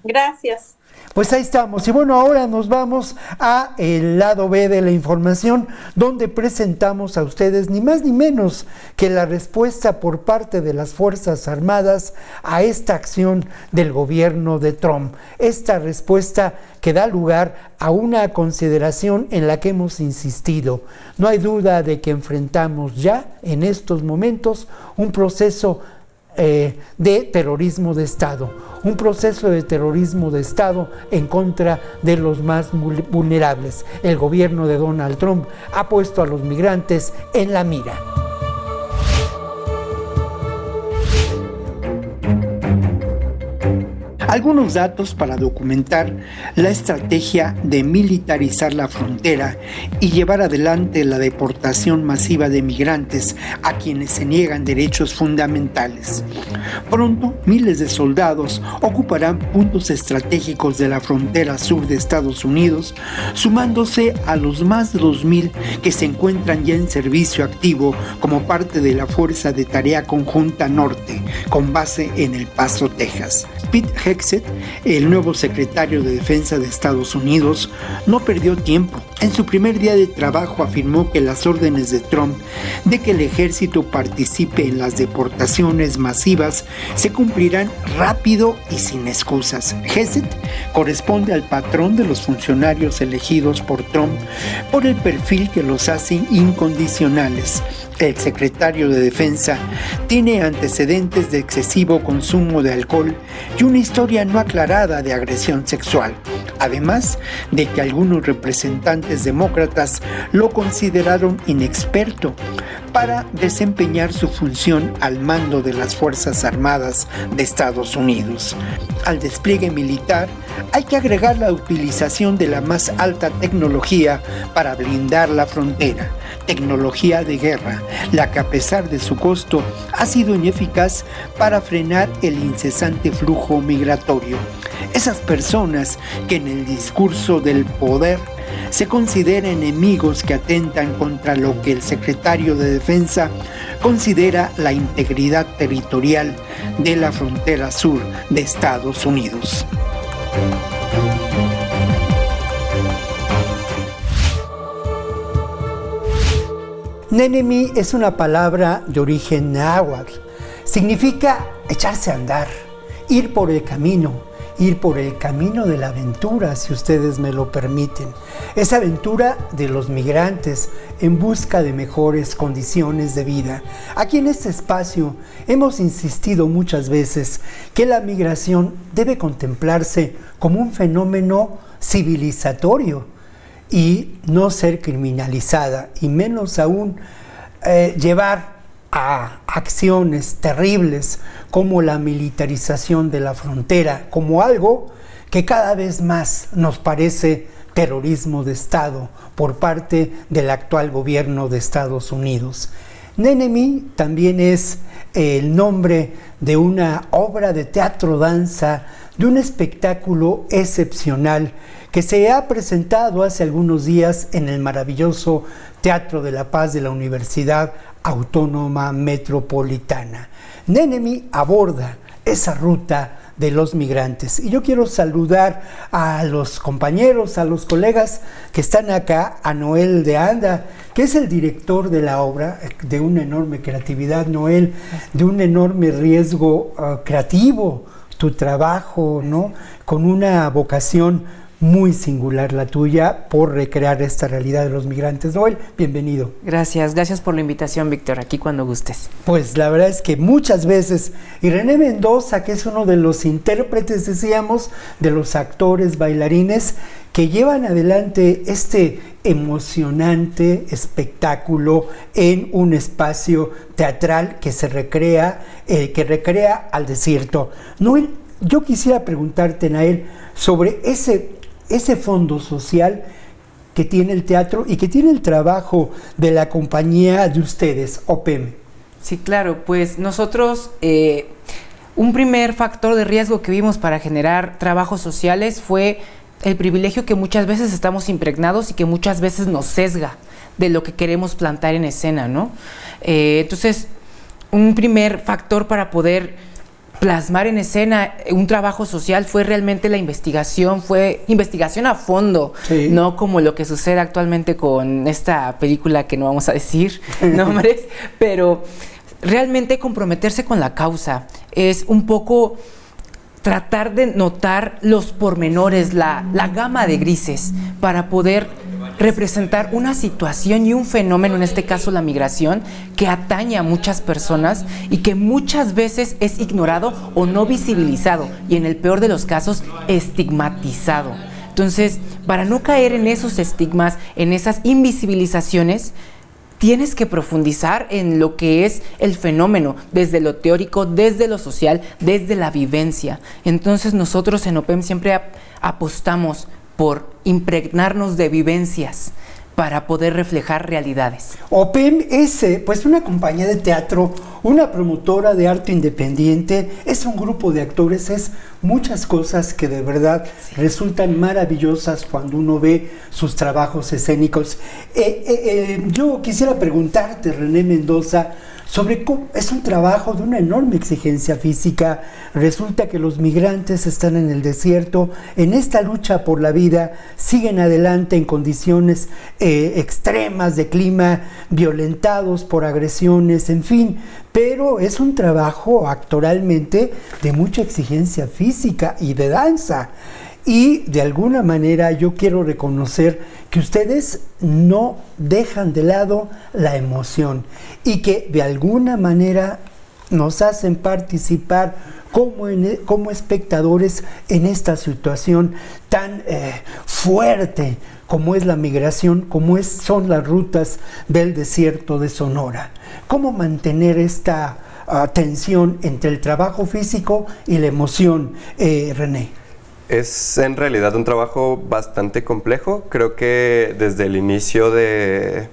Gracias. Pues ahí estamos. Y bueno, ahora nos vamos a el lado B de la información, donde presentamos a ustedes ni más ni menos que la respuesta por parte de las Fuerzas Armadas a esta acción del gobierno de Trump. Esta respuesta que da lugar a una consideración en la que hemos insistido. No hay duda de que enfrentamos ya en estos momentos un proceso de terrorismo de Estado, un proceso de terrorismo de Estado en contra de los más vulnerables. El gobierno de Donald Trump ha puesto a los migrantes en la mira. Algunos datos para documentar la estrategia de militarizar la frontera y llevar adelante la deportación masiva de migrantes a quienes se niegan derechos fundamentales. Pronto, miles de soldados ocuparán puntos estratégicos de la frontera sur de Estados Unidos, sumándose a los más de 2,000 que se encuentran ya en servicio activo como parte de la Fuerza de Tarea Conjunta Norte, con base en El Paso, Texas. Pete Hegseth, el nuevo secretario de Defensa de Estados Unidos, no perdió tiempo. En su primer día de trabajo afirmó que las órdenes de Trump de que el ejército participe en las deportaciones masivas se cumplirán rápido y sin excusas. Hegseth corresponde al patrón de los funcionarios elegidos por Trump por el perfil que los hace incondicionales. El secretario de Defensa tiene antecedentes de excesivo consumo de alcohol y una historia no aclarada de agresión sexual, además de que algunos representantes demócratas lo consideraron inexperto para desempeñar su función al mando de las Fuerzas Armadas de Estados Unidos. Al despliegue militar hay que agregar la utilización de la más alta tecnología para blindar la frontera, tecnología de guerra, la que a pesar de su costo ha sido ineficaz para frenar el incesante flujo migratorio. Esas personas que en el discurso del poder se consideran enemigos que atentan contra lo que el secretario de Defensa considera la integridad territorial de la frontera sur de Estados Unidos. Nénemi es una palabra de origen náhuatl. Significa echarse a andar, ir por el camino de la aventura, si ustedes me lo permiten. Esa aventura de los migrantes en busca de mejores condiciones de vida. Aquí en este espacio hemos insistido muchas veces que la migración debe contemplarse como un fenómeno civilizatorio y no ser criminalizada, y menos aún llevar a acciones terribles como la militarización de la frontera, como algo que cada vez más nos parece terrorismo de Estado por parte del actual gobierno de Estados Unidos. Nénemi también es el nombre de una obra de teatro-danza, de un espectáculo excepcional que se ha presentado hace algunos días en el maravilloso Teatro de la Paz de la Universidad Autónoma Metropolitana. Nénemi aborda esa ruta de los migrantes. Y yo quiero saludar a los compañeros, a los colegas que están acá, a Noel de Anda, que es el director de la obra, de una enorme creatividad, Noel, de un enorme riesgo creativo, tu trabajo, ¿no? Con una vocación muy singular la tuya por recrear esta realidad de los migrantes. Noel, bienvenido. Gracias por la invitación, Víctor, aquí cuando gustes. Pues la verdad es que muchas veces, y René Mendoza, que es uno de los intérpretes, decíamos, de los actores, bailarines, que llevan adelante este emocionante espectáculo en un espacio teatral que se recrea, que recrea al desierto. Noel, yo quisiera preguntarte, Nael, sobre ese fondo social que tiene el teatro y que tiene el trabajo de la compañía de ustedes, OPEM. Sí, claro, pues nosotros, un primer factor de riesgo que vimos para generar trabajos sociales fue el privilegio que muchas veces estamos impregnados y que muchas veces nos sesga de lo que queremos plantar en escena, ¿no? Entonces, un primer factor para poder plasmar en escena un trabajo social fue realmente la investigación, fue investigación a fondo, sí. No como lo que sucede actualmente con esta película que no vamos a decir nombres, pero realmente comprometerse con la causa es un poco tratar de notar los pormenores, la gama de grises para poder representar una situación y un fenómeno, en este caso la migración, que atañe a muchas personas y que muchas veces es ignorado o no visibilizado y en el peor de los casos estigmatizado. Entonces, para no caer en esos estigmas, en esas invisibilizaciones, tienes que profundizar en lo que es el fenómeno, desde lo teórico, desde lo social, desde la vivencia. Entonces nosotros en OPEM siempre apostamos por impregnarnos de vivencias para poder reflejar realidades. OPEM es pues una compañía de teatro, una promotora de arte independiente, es un grupo de actores, es muchas cosas que de verdad resultan maravillosas cuando uno ve sus trabajos escénicos. Yo quisiera preguntarte, René Mendoza, sobre cómo es un trabajo de una enorme exigencia física. Resulta que los migrantes están en el desierto, en esta lucha por la vida, siguen adelante en condiciones extremas de clima, violentados por agresiones, en fin, pero es un trabajo actoralmente de mucha exigencia física y de danza. Y de alguna manera yo quiero reconocer que ustedes no dejan de lado la emoción y que de alguna manera nos hacen participar como espectadores en esta situación tan fuerte como es la migración, como son las rutas del desierto de Sonora. ¿Cómo mantener esta tensión entre el trabajo físico y la emoción, René? Es en realidad un trabajo bastante complejo. Creo que desde el inicio del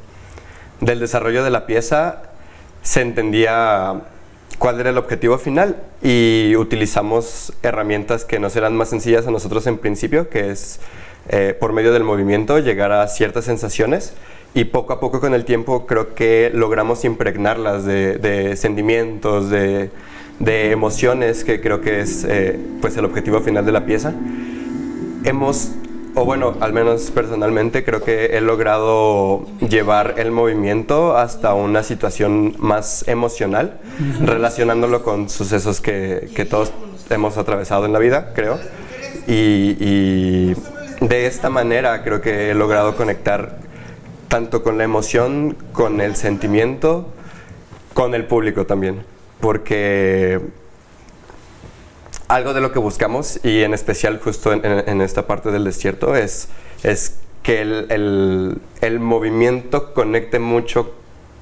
desarrollo de la pieza se entendía cuál era el objetivo final y utilizamos herramientas que nos eran más sencillas a nosotros en principio, que es por medio del movimiento llegar a ciertas sensaciones, y poco a poco con el tiempo creo que logramos impregnarlas de sentimientos, de emociones, que creo que es pues el objetivo final de la pieza. Al menos personalmente creo que he logrado llevar el movimiento hasta una situación más emocional, relacionándolo con sucesos que todos hemos atravesado en la vida, creo, y de esta manera creo que he logrado conectar tanto con la emoción, con el sentimiento, con el público también. Porque algo de lo que buscamos, y en especial justo en esta parte del desierto, es que el movimiento conecte mucho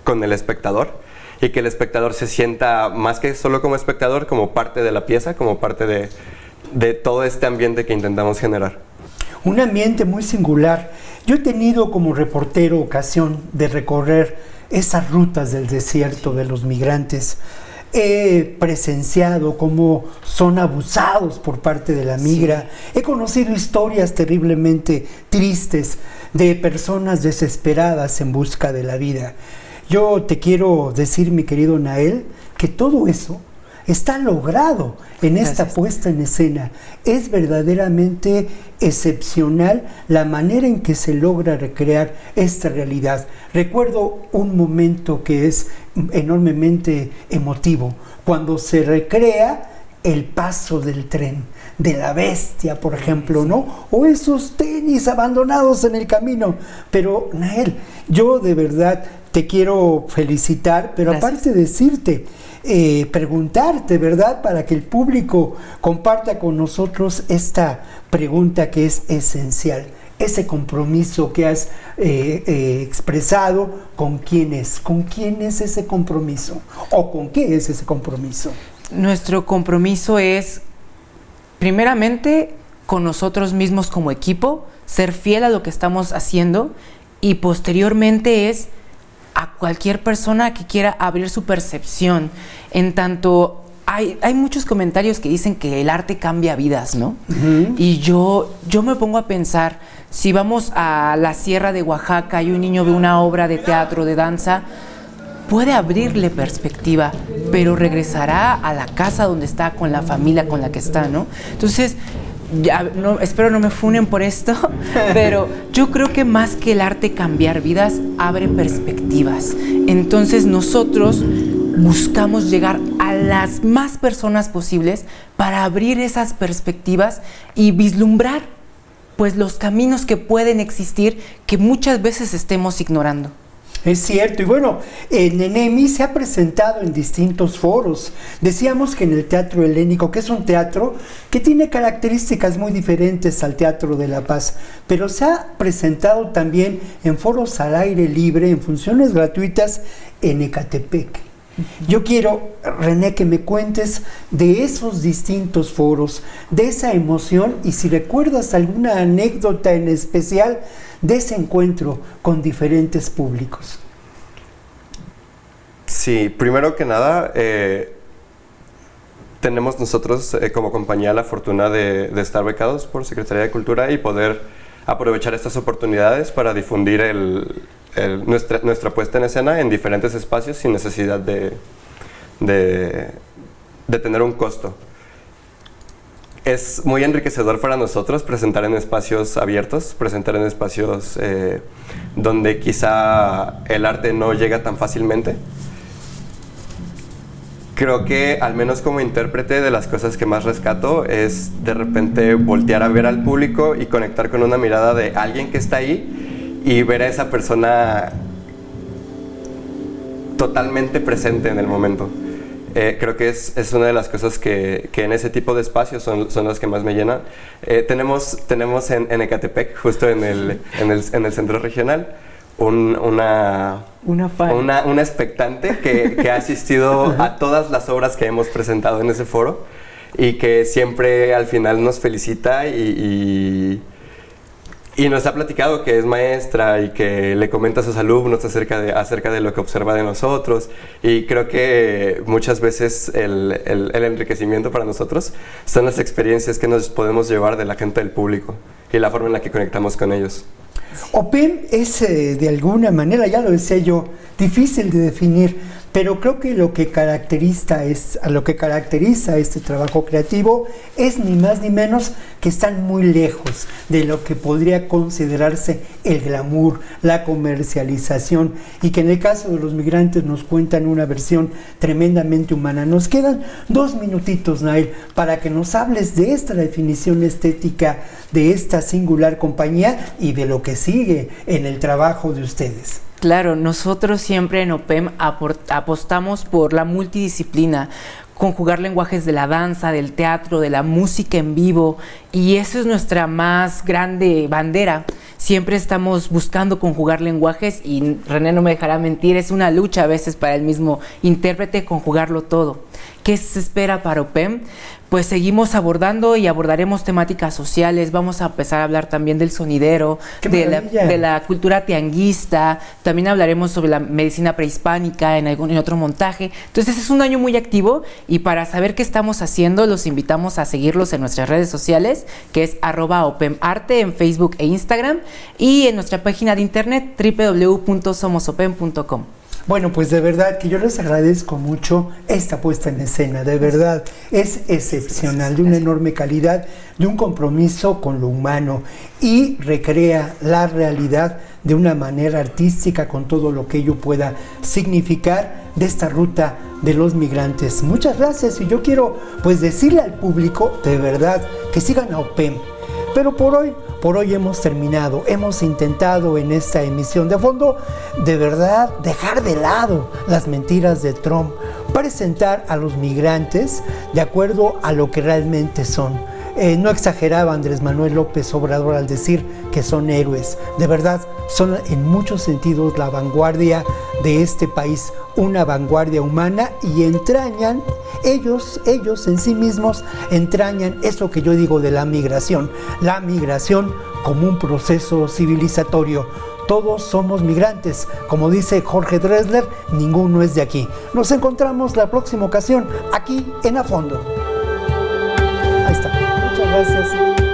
con el espectador y que el espectador se sienta más que solo como espectador, como parte de la pieza, como parte de todo este ambiente que intentamos generar. Un ambiente muy singular. Yo he tenido como reportero ocasión de recorrer esas rutas del desierto de los migrantes. He presenciado cómo son abusados por parte de la migra. Sí. He conocido historias terriblemente tristes de personas desesperadas en busca de la vida. Yo te quiero decir, mi querido Nael, que todo eso está logrado en esta puesta en escena. Es verdaderamente excepcional la manera en que se logra recrear esta realidad. Recuerdo un momento que es enormemente emotivo, cuando se recrea el paso del tren de la bestia, por ejemplo, ¿no? O esos tenis abandonados en el camino. Pero, Nael, yo de verdad te quiero felicitar, pero gracias. Aparte decirte, preguntarte, ¿verdad? Para que el público comparta con nosotros esta pregunta que es esencial. Ese compromiso que has expresado, ¿con quién es? ¿Con quién es ese compromiso? ¿O con qué es ese compromiso? Nuestro compromiso es, primeramente, con nosotros mismos como equipo, ser fiel a lo que estamos haciendo, y posteriormente es a cualquier persona que quiera abrir su percepción. En tanto, hay muchos comentarios que dicen que el arte cambia vidas, ¿no? Uh-huh. Y yo me pongo a pensar, si vamos a la Sierra de Oaxaca y un niño ve una obra de teatro, de danza, puede abrirle perspectiva, pero regresará a la casa donde está, con la familia con la que está, ¿no? Entonces, espero no me funen por esto, pero yo creo que más que el arte cambiar vidas, abre perspectivas. Entonces nosotros buscamos llegar a las más personas posibles para abrir esas perspectivas y vislumbrar, pues, los caminos que pueden existir, que muchas veces estemos ignorando. Es cierto, y bueno, Nenemi se ha presentado en distintos foros. Decíamos que en el Teatro Helénico, que es un teatro que tiene características muy diferentes al Teatro de la Paz, pero se ha presentado también en foros al aire libre, en funciones gratuitas en Ecatepec. Yo quiero, René, que me cuentes de esos distintos foros, de esa emoción, y si recuerdas alguna anécdota en especial de ese encuentro con diferentes públicos. Sí, primero que nada, tenemos nosotros como compañía la fortuna de estar becados por Secretaría de Cultura y poder aprovechar estas oportunidades para difundir nuestra puesta en escena en diferentes espacios sin necesidad de tener un costo. Es muy enriquecedor para nosotros presentar en espacios abiertos, presentar en espacios donde quizá el arte no llega tan fácilmente. Creo que, al menos como intérprete, de las cosas que más rescato es de repente voltear a ver al público y conectar con una mirada de alguien que está ahí y ver a esa persona totalmente presente en el momento. Creo que es una de las cosas que en ese tipo de espacios son las que más me llenan. Tenemos en Ecatepec, justo en el centro regional, una expectante que ha asistido a todas las obras que hemos presentado en ese foro y que siempre al final nos felicita y nos ha platicado que es maestra y que le comenta a sus alumnos acerca de lo que observa de nosotros, y creo que muchas veces el enriquecimiento para nosotros son las experiencias que nos podemos llevar de la gente del público y la forma en la que conectamos con ellos. OPEM es de alguna manera, ya lo decía yo, difícil de definir, pero creo que lo que caracteriza este trabajo creativo es ni más ni menos que están muy lejos de lo que podría considerarse el glamour, la comercialización, y que en el caso de los migrantes nos cuentan una versión tremendamente humana. Nos quedan 2 minutitos, Nael, para que nos hables de esta definición estética de esta singular compañía y de lo que sigue en el trabajo de ustedes. Claro, nosotros siempre en OPEM apostamos por la multidisciplina, conjugar lenguajes de la danza, del teatro, de la música en vivo, y eso es nuestra más grande bandera. Siempre estamos buscando conjugar lenguajes y René no me dejará mentir, es una lucha a veces para el mismo intérprete conjugarlo todo. ¿Qué se espera para OPEM? Pues seguimos abordando y abordaremos temáticas sociales, vamos a empezar a hablar también del sonidero, de la cultura tianguista, también hablaremos sobre la medicina prehispánica en otro montaje. Entonces es un año muy activo, y para saber qué estamos haciendo los invitamos a seguirlos en nuestras redes sociales, que es @opemarte en Facebook e Instagram, y en nuestra página de internet www.somosopem.com. Bueno, pues de verdad que yo les agradezco mucho esta puesta en escena, de verdad, es excepcional, de una enorme calidad, de un compromiso con lo humano y recrea la realidad de una manera artística con todo lo que ello pueda significar de esta ruta de los migrantes. Muchas gracias y yo quiero pues decirle al público de verdad que sigan a OPEM, pero por hoy hemos terminado, hemos intentado en esta emisión de fondo de verdad dejar de lado las mentiras de Trump, presentar a los migrantes de acuerdo a lo que realmente son. No exageraba Andrés Manuel López Obrador al decir que son héroes, de verdad son en muchos sentidos la vanguardia de este país, una vanguardia humana y entrañan, ellos en sí mismos entrañan eso que yo digo de la migración como un proceso civilizatorio. Todos somos migrantes, como dice Jorge Drexler, ninguno es de aquí. Nos encontramos la próxima ocasión aquí en A Fondo. Ahí está. Muchas gracias.